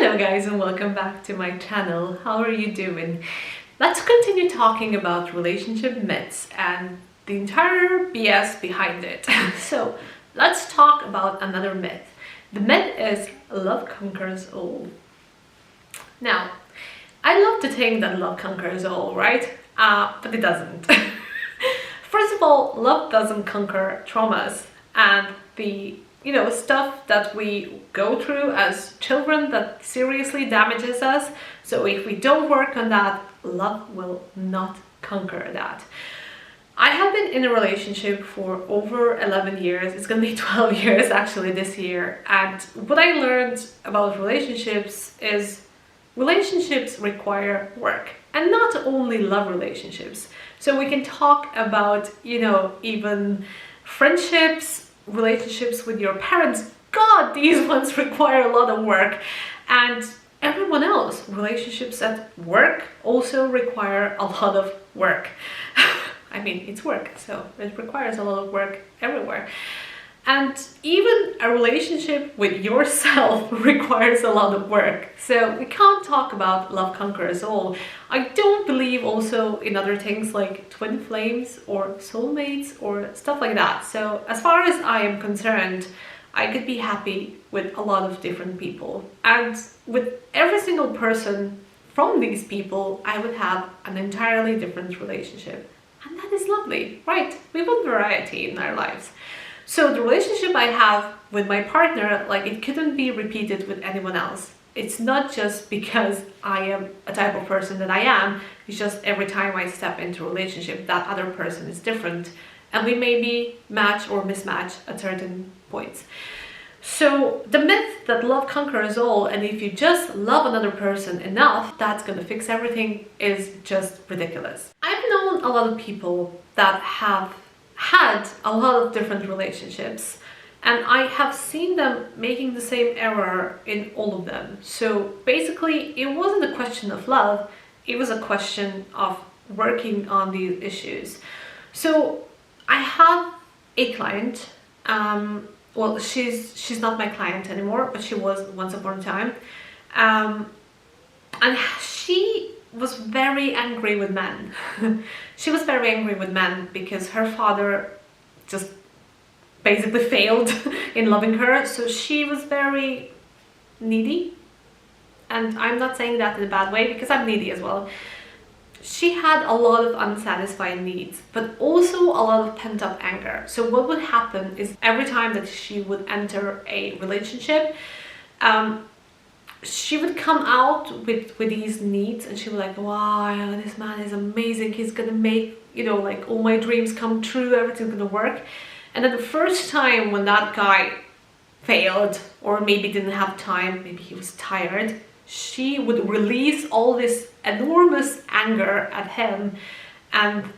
Hello guys and welcome back to my channel. How are you doing? Let's continue talking about relationship myths and the entire BS behind it. So let's talk about another myth. The myth is love conquers all. Now, I love to think that love conquers all, right? But it doesn't. First of all, love doesn't conquer traumas and the stuff that we go through as children that seriously damages us. So if we don't work on that, love will not conquer that. I have been in a relationship for over 11 years. It's gonna be 12 years actually this year. And what I learned about relationships is relationships require work, and not only love relationships. So we can talk about, even friendships, relationships with your parents. God, these ones require a lot of work. And everyone else, relationships at work also require a lot of work. I mean, it's work, so it requires a lot of work everywhere. And even a relationship with yourself requires a lot of work. So we can't talk about love conquers all. I don't believe also in other things like twin flames or soulmates or stuff like that. So as far as I am concerned, I could be happy with a lot of different people. And with every single person from these people, I would have an entirely different relationship. And that is lovely, right? We want variety in our lives. So the relationship I have with my partner, it couldn't be repeated with anyone else. It's not just because I am a type of person that I am, it's just every time I step into a relationship, that other person is different. And we maybe match or mismatch at certain points. So the myth that love conquers all, and if you just love another person enough, that's gonna fix everything, is just ridiculous. I've known a lot of people that have had a lot of different relationships, and I have seen them making the same error in all of them. So basically it wasn't a question of love, it was a question of working on these issues. So I have a client, well, she's not my client anymore, but she was once upon a time, and she was very angry with men. She was very angry with men because her father just basically failed in loving her. So she was very needy. And I'm not saying that in a bad way because I'm needy as well. She had a lot of unsatisfied needs, but also a lot of pent-up anger. So what would happen is every time that she would enter a relationship, she would come out with these needs, and she was like, wow, this man is amazing, he's gonna make, all my dreams come true, everything's gonna work. And then the first time when that guy failed, or maybe didn't have time, maybe he was tired, she would release all this enormous anger at him, and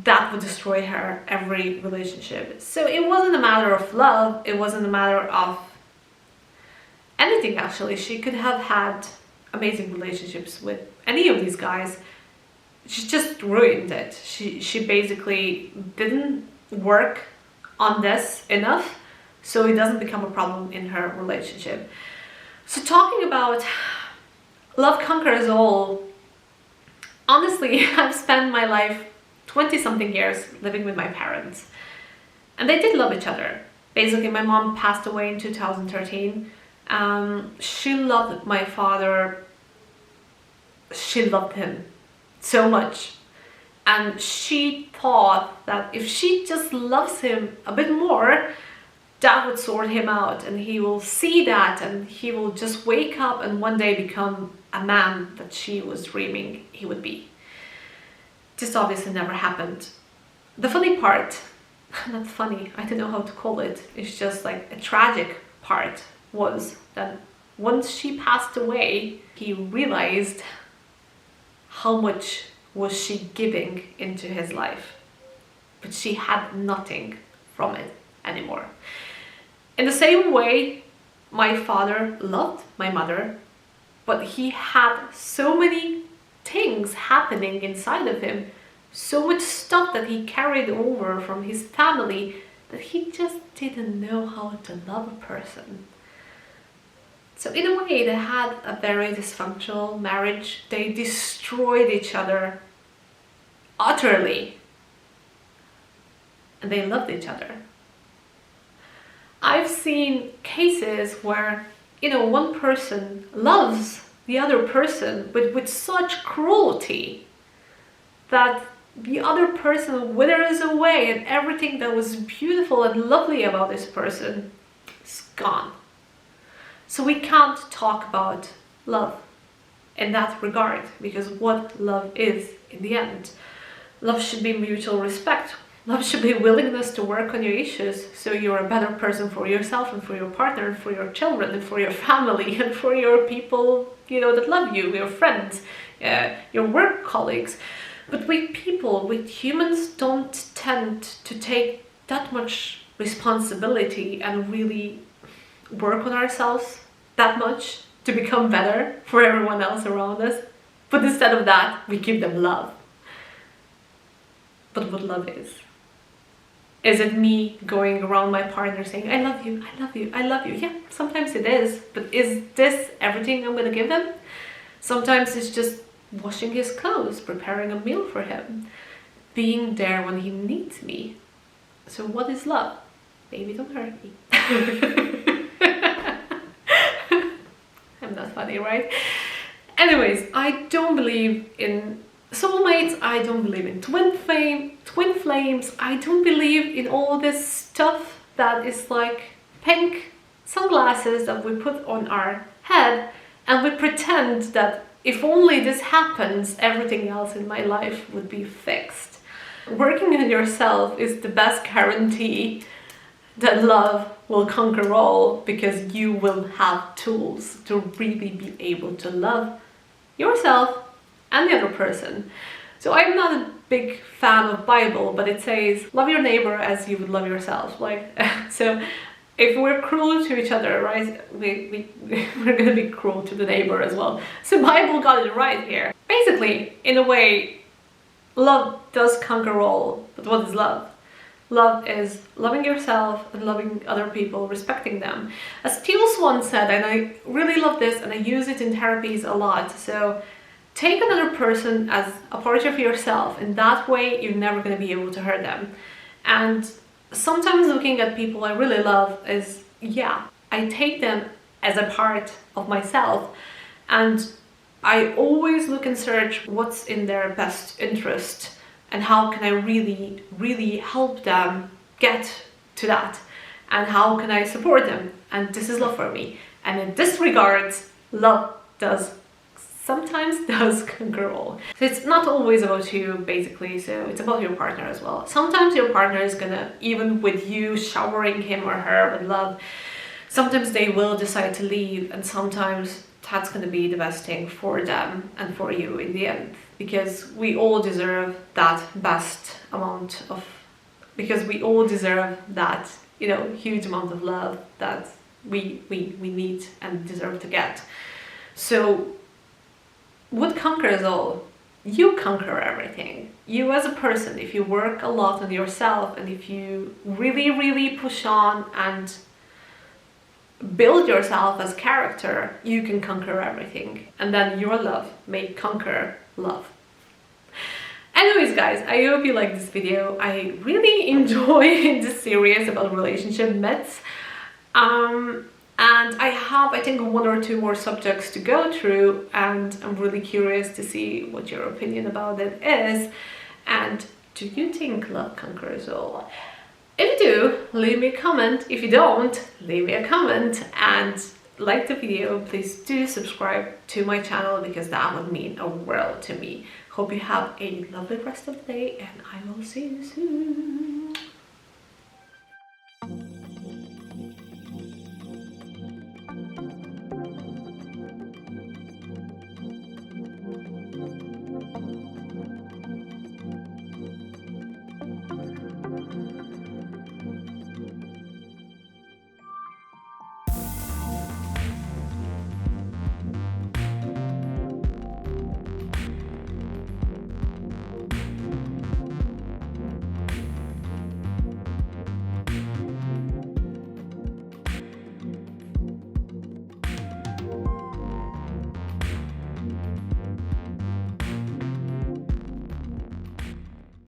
that would destroy her every relationship. So it wasn't a matter of love, it wasn't a matter of anything actually. She could have had amazing relationships with any of these guys. She just ruined it. She basically didn't work on this enough, so it doesn't become a problem in her relationship. So talking about love conquers all, honestly, I've spent my life 20-something years living with my parents, and they did love each other. Basically, my mom passed away in 2013. She loved my father. She loved him so much, and she thought that if she just loves him a bit more, that would sort him out, and he will see that, and he will just wake up and one day become a man that she was dreaming he would be. This obviously never happened. The funny part, not funny, I don't know how to call it, it's just like a tragic part, was that once she passed away, he realized how much was she giving into his life, but she had nothing from it anymore. In the same way, my father loved my mother, but he had so many things happening inside of him, so much stuff that he carried over from his family, that he just didn't know how to love a person. So in a way, they had a very dysfunctional marriage. They destroyed each other utterly. And they loved each other. I've seen cases where, one person loves the other person, but with such cruelty that the other person withers away and everything that was beautiful and lovely about this person is gone. So we can't talk about love in that regard, because what love is in the end. Love should be mutual respect. Love should be willingness to work on your issues so you're a better person for yourself and for your partner and for your children and for your family and for your people, that love you, your friends, your work colleagues. But with humans don't tend to take that much responsibility and really work on ourselves that much to become better for everyone else around us. But instead of that, we give them love. But what love is? Is it me going around my partner saying, I love you, I love you, I love you? Yeah, sometimes it is. But is this everything I'm going to give him? Sometimes it's just washing his clothes, preparing a meal for him, being there when he needs me. So what is love? Baby, don't hurt me. I'm not funny, right? Anyways, I don't believe in soulmates, I don't believe in twin flames, I don't believe in all this stuff that is like pink sunglasses that we put on our head and we pretend that if only this happens, everything else in my life would be fixed. Working on yourself is the best guarantee that love will conquer all, because you will have tools to really be able to love yourself and the other person. So I'm not a big fan of Bible, but it says, love your neighbor as you would love yourself. So if we're cruel to each other, right, we're gonna be cruel to the neighbor as well. So Bible got it right here. Basically, in a way, love does conquer all. But what is love? Love is loving yourself and loving other people, respecting them. As Teals once said, and I really love this and I use it in therapies a lot, so take another person as a part of yourself, and that way you're never going to be able to hurt them. And sometimes looking at people I really love is, I take them as a part of myself, and I always look and search what's in their best interest and how can I really, really help them get to that, and how can I support them. And this is love for me. And in this regards, love sometimes does conquer all. So it's not always about you, basically, so it's about your partner as well. Sometimes your partner is gonna, even with you showering him or her with love, sometimes they will decide to leave, and sometimes that's gonna be the best thing for them and for you in the end, because we all deserve that best amount of, because we all deserve that, huge amount of love that we need and deserve to get. So what conquers all? You conquer everything. You as a person, if you work a lot on yourself and if you really, really push on and build yourself as character, you can conquer everything. And then your love may conquer love. Anyways, guys, I hope you like this video. I really enjoy this series about relationship myths. And I have, I think, 1 or 2 more subjects to go through, and I'm really curious to see what your opinion about it is. And do you think love conquers all? If you do, leave me a comment. If you don't, leave me a comment and like the video. Please do subscribe to my channel, because that would mean a world to me. Hope you have a lovely rest of the day, and I will see you soon.